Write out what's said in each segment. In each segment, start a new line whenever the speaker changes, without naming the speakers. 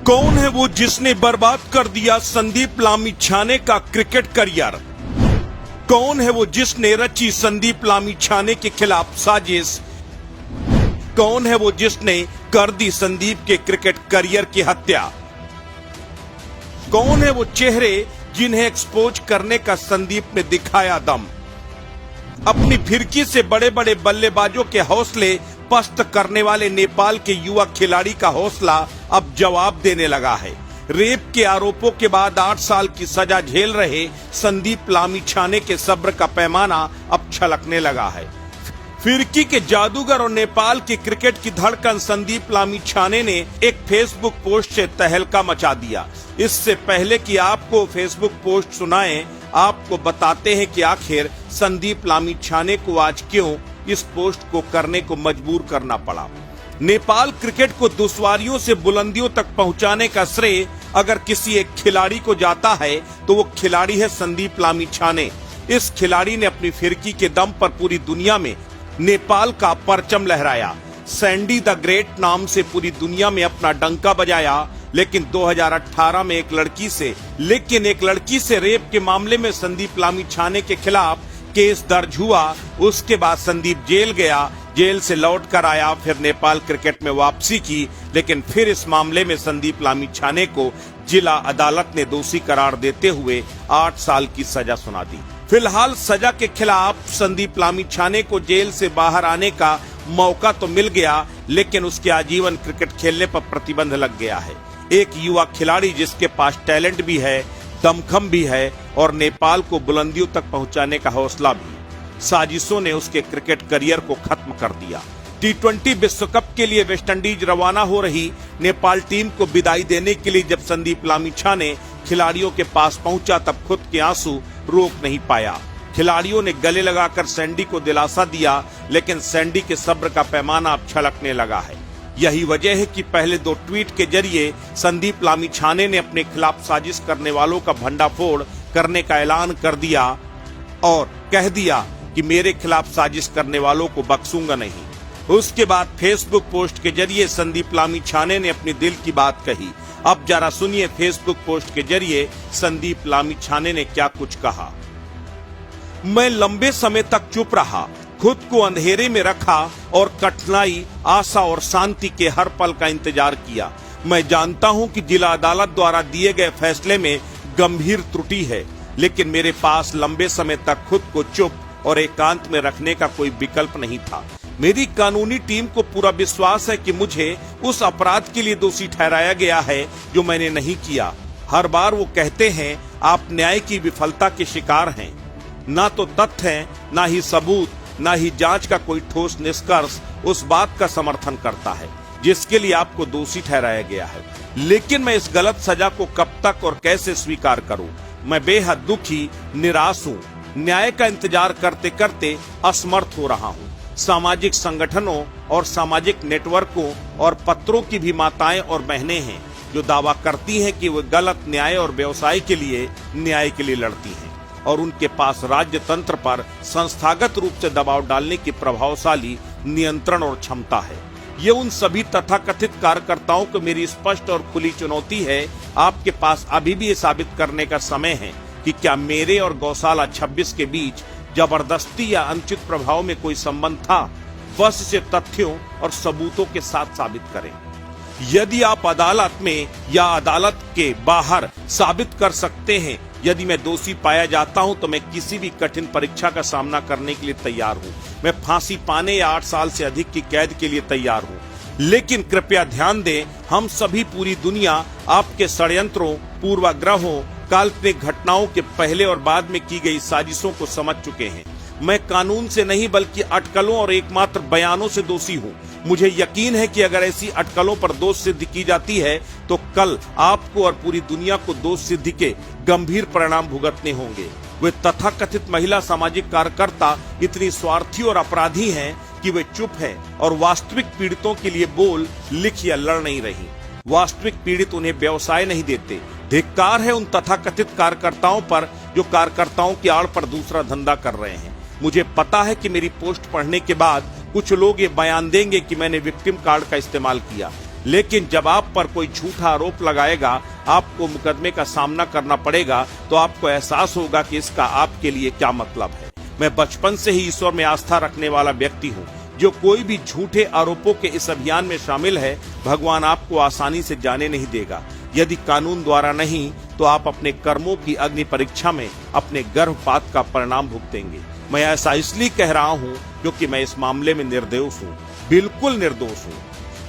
कौन है वो जिसने बर्बाद कर दिया संदीप लामिछाने का क्रिकेट करियर? कौन है वो जिसने रची संदीप लामिछाने के खिलाफ साजिश? कौन है वो जिसने कर दी संदीप के क्रिकेट करियर की हत्या? कौन है वो चेहरे जिन्हें एक्सपोज करने का संदीप ने दिखाया दम? अपनी फिरकी से बड़े बड़े बल्लेबाजों के हौसले पस्त करने वाले नेपाल के युवा खिलाड़ी का हौसला अब जवाब देने लगा है। रेप के आरोपों के बाद 8 साल की सजा झेल रहे संदीप लामिछाने के सब्र का पैमाना अब छलकने लगा है। फिरकी के जादूगर और नेपाल की क्रिकेट की धड़कन संदीप लामिछाने ने एक फेसबुक पोस्ट से तहलका मचा दिया। इससे पहले कि आपको फेसबुक पोस्ट सुनाएं, आपको बताते हैं कि आखिर संदीप लामिछाने को आज क्यों इस पोस्ट को करने को मजबूर करना पड़ा। नेपाल क्रिकेट को दुश्वारियों से बुलंदियों तक पहुंचाने का श्रेय अगर किसी एक खिलाड़ी को जाता है तो वो खिलाड़ी है संदीप लामिछाने। इस खिलाड़ी ने अपनी फिरकी के दम पर पूरी दुनिया में नेपाल का परचम लहराया। सैंडी द ग्रेट नाम से पूरी दुनिया में अपना डंका बजाया। लेकिन 2018 में एक लड़की से रेप के मामले में संदीप लामिछाने के खिलाफ केस दर्ज हुआ। उसके बाद संदीप जेल गया, जेल से लौट कर आया, फिर नेपाल क्रिकेट में वापसी की। लेकिन फिर इस मामले में संदीप लामिछाने को जिला अदालत ने दोषी करार देते हुए 8 साल की सजा सुना दी। फिलहाल सजा के खिलाफ संदीप लामिछाने को जेल से बाहर आने का मौका तो मिल गया, लेकिन उसके आजीवन क्रिकेट खेलने पर प्रतिबंध लग गया है। एक युवा खिलाड़ी जिसके पास टैलेंट भी है, दमखम भी है और नेपाल को बुलंदियों तक पहुंचाने का हौसला भी, साजिशों ने उसके क्रिकेट करियर को खत्म कर दिया। T20 विश्व कप के लिए वेस्टइंडीज रवाना हो रही नेपाल टीम को विदाई देने के लिए जब संदीप लामिछाने खिलाड़ियों के पास पहुंचा तब खुद के आंसू रोक नहीं पाया। खिलाड़ियों ने गले लगाकर सैंडी को दिलासा दिया, लेकिन सैंडी के सब्र का पैमाना अब छलकने लगा है। यही वजह है कि पहले 2 ट्वीट के जरिए संदीप लामिछाने ने अपने खिलाफ साजिश करने वालों का भंडाफोड़ करने का ऐलान कर दिया और कह दिया कि मेरे खिलाफ साजिश करने वालों को बख्शूंगा नहीं। उसके बाद फेसबुक पोस्ट के जरिए संदीप लामिछाने ने अपनी दिल की बात कही। अब जरा सुनिए फेसबुक पोस्ट के जरिए संदीप लामिछाने ने क्या कुछ कहा। मैं लंबे समय तक चुप रहा, खुद को अंधेरे में रखा और कठिनाई, आशा और शांति के हर पल का इंतजार किया। मैं जानता हूं कि जिला अदालत द्वारा दिए गए फैसले में गंभीर त्रुटि है, लेकिन मेरे पास लंबे समय तक खुद को चुप और एकांत में रखने का कोई विकल्प नहीं था। मेरी कानूनी टीम को पूरा विश्वास है कि मुझे उस अपराध के लिए दोषी ठहराया गया है जो मैंने नहीं किया। हर बार वो कहते हैं आप न्याय की विफलता के शिकार हैं। ना तो तथ्य हैं, ना ही सबूत, ना ही जांच का कोई ठोस निष्कर्ष उस बात का समर्थन करता है जिसके लिए आपको दोषी ठहराया गया है। लेकिन मैं इस गलत सजा को कब तक और कैसे स्वीकार करूं? मैं बेहद दुखी, निराश हूं। न्याय का इंतजार करते करते असमर्थ हो रहा हूं। सामाजिक संगठनों और सामाजिक नेटवर्कों और पत्रों की भी माताएं और बहनें हैं जो दावा करती हैं कि वे गलत न्याय और व्यवसाय के लिए न्याय के लिए लड़ती हैं और उनके पास राज्य तंत्र पर संस्थागत रूप से दबाव डालने की प्रभावशाली नियंत्रण और क्षमता है। ये उन सभी तथाकथित कार्यकर्ताओं को मेरी स्पष्ट और खुली चुनौती है। आपके पास अभी भी ये साबित करने का समय है कि क्या मेरे और गौशाला 26 के बीच जबरदस्ती या अनुचित प्रभाव में कोई संबंध था। बस इसे तथ्यों और सबूतों के साथ साबित करें। यदि आप अदालत में या अदालत के बाहर साबित कर सकते हैं, यदि मैं दोषी पाया जाता हूं तो मैं किसी भी कठिन परीक्षा का सामना करने के लिए तैयार हूं। मैं फांसी पाने या 8 साल से अधिक की कैद के लिए तैयार हूं। लेकिन कृपया ध्यान दें, हम सभी, पूरी दुनिया आपके षड्यंत्रों, पूर्वाग्रहों, काल्पनिक घटनाओं के पहले और बाद में की गई साजिशों को समझ चुके हैं। मैं कानून से नहीं बल्कि अटकलों और एकमात्र बयानों से दोषी हूँ। मुझे यकीन है कि अगर ऐसी अटकलों पर दोष सिद्ध की जाती है तो कल आपको और पूरी दुनिया को दोष सिद्धि के गंभीर परिणाम भुगतने होंगे। वे तथाकथित महिला सामाजिक कार्यकर्ता इतनी स्वार्थी और अपराधी हैं कि वे चुप हैं और वास्तविक पीड़ितों के लिए बोल, लिख या लड़ नहीं रही। वास्तविक पीड़ित उन्हें व्यवसाय नहीं देते। धिक्कार है उन तथाकथित कार्यकर्ताओं पर जो कार्यकर्ताओं की आड़ पर दूसरा धंधा कर रहे हैं। मुझे पता है कि मेरी पोस्ट पढ़ने के बाद कुछ लोग ये बयान देंगे कि मैंने विक्टिम कार्ड का इस्तेमाल किया, लेकिन जब आप पर कोई झूठा आरोप लगाएगा, आपको मुकदमे का सामना करना पड़ेगा, तो आपको एहसास होगा कि इसका आपके लिए क्या मतलब है। मैं बचपन से ही ईश्वर में आस्था रखने वाला व्यक्ति हूँ। जो कोई भी झूठे आरोपों के इस अभियान में शामिल है, भगवान आपको आसानी से जाने नहीं देगा। यदि कानून द्वारा नहीं, तो आप अपने कर्मों की अग्नि परीक्षा में अपने गर्भपात का परिणाम भुगतेंगे। मैं ऐसा इसलिए कह रहा हूँ क्योंकि मैं इस मामले में निर्दोष हूँ, बिल्कुल निर्दोष हूँ।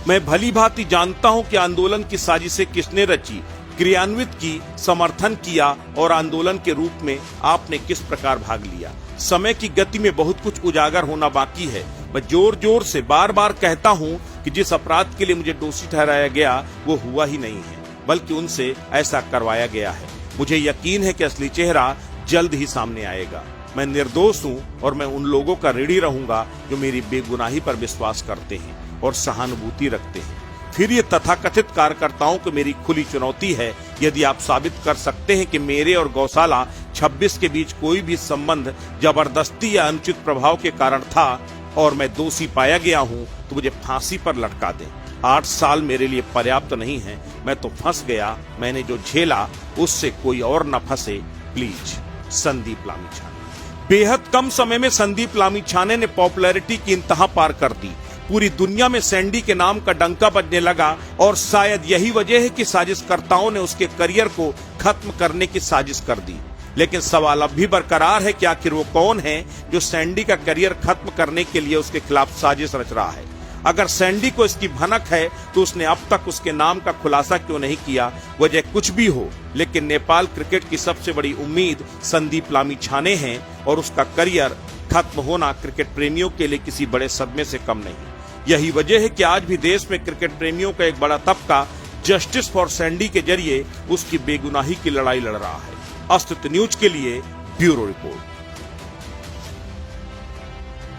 मैं भली भांति जानता हूँ कि आंदोलन की साजिशें किसने रची, क्रियान्वित की, समर्थन किया और आंदोलन के रूप में आपने किस प्रकार भाग लिया। समय की गति में बहुत कुछ उजागर होना बाकी है। मैं जोर जोर से बार बार कहता हूँ कि जिस अपराध के लिए मुझे दोषी ठहराया गया वो हुआ ही नहीं है, बल्कि उनसे ऐसा करवाया गया है। मुझे यकीन है कि असली चेहरा जल्द ही सामने आएगा। मैं निर्दोष हूँ और मैं उन लोगों का ऋणी रहूंगा जो मेरी बेगुनाही पर विश्वास करते हैं और सहानुभूति रखते हैं। फिर ये तथाकथित कार्यकर्ताओं को मेरी खुली चुनौती है, यदि आप साबित कर सकते हैं कि मेरे और गौशाला 26 के बीच कोई भी संबंध जबरदस्ती या अनुचित प्रभाव के कारण था और मैं दोषी पाया गया हूँ, तो मुझे फांसी पर लटका दें। 8 साल मेरे लिए पर्याप्त नहीं है। मैं तो फंस गया। मैंने जो झेला उससे कोई और न फंसे। प्लीज। संदीप लामिछाने। बेहद कम समय में संदीप लामिछाने ने पॉपुलैरिटी की इंतहा पार कर दी। पूरी दुनिया में सैंडी के नाम का डंका बजने लगा और शायद यही वजह है कि साजिशकर्ताओं ने उसके करियर को खत्म करने की साजिश कर दी। लेकिन सवाल अब भी बरकरार है कि आखिर वो कौन है जो सैंडी का करियर खत्म करने के लिए उसके खिलाफ साजिश रच रहा है। अगर सैंडी को इसकी भनक है तो उसने अब तक उसके नाम का खुलासा क्यों नहीं किया। वजह कुछ भी हो, लेकिन नेपाल क्रिकेट की सबसे बड़ी उम्मीद संदीप लामिछाने हैं और उसका करियर खत्म होना क्रिकेट प्रेमियों के लिए किसी बड़े सदमे से कम नहीं। यही वजह है कि आज भी देश में क्रिकेट प्रेमियों का एक बड़ा तबका जस्टिस फॉर सैंडी के जरिए उसकी बेगुनाही की लड़ाई लड़ रहा है। अस्तित्व न्यूज के लिए ब्यूरो रिपोर्ट।